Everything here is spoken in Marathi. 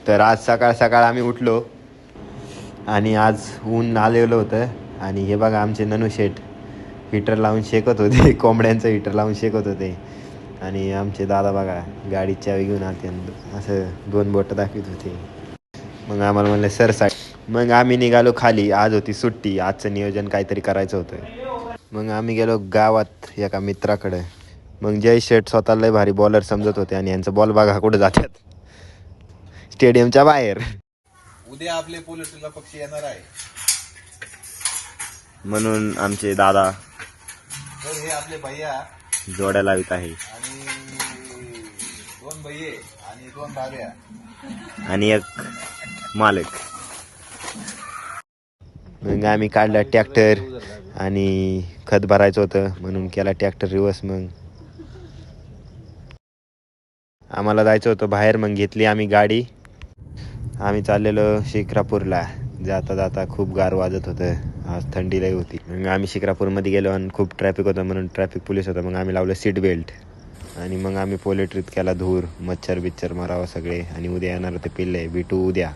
तर आज सकाळ सकाळ आम्ही उठलो आणि आज ऊन आलेलं होतं आणि हे बघा आमचे ननू शेठ हीटर लावून शेकत होते कोंबड्यांचं हीटर लावून शेकत होते आणि आमचे दादा बघा गाडीची चावी घेऊन आते असं 2 बोटं दाखवत होते. मग आम्हाला म्हणलं सर मग आम्ही निघालो खाली. आज होती सुट्टी. आजचं नियोजन काहीतरी करायचं होतं. मग आम्ही गेलो गावात एका मित्राकडे. मग जय शेठ स्वतःला लय भारी बॉलर समजत होते आणि यांचं बॉल बघा कुठे जातात स्टेडियमच्या बाहेर. उद्या आपले पोलिसला पक्षी येणार आहे म्हणून आमचे दादा तर हे आपले भैया जोड्या लावित आहे आणि 2 भैये आणि 2 भाव्या आणि एक मालक. मग आम्ही काढला ट्रॅक्टर आणि खत भरायचं होतं म्हणून केला ट्रॅक्टर रिवर्स. मग आम्हाला जायचं होतं बाहेर. मग घेतली आम्ही गाडी. आम्ही चाललेलो शिक्रापूरला. जाता जाता खूप गार वाजत होतं. आज थंडी लई होती. मग आम्ही शिक्रापूरमध्ये गेलो आणि खूप ट्रॅफिक होतं म्हणून ट्रॅफिक पोलीस होता. मग आम्ही लावलं सीट बेल्ट आणि मग आम्ही पोलेट्रीत केला धूर. मच्छर बिच्छर मारावं सगळे आणि उद्या येणार होते पिल्ले. भेटू उद्या.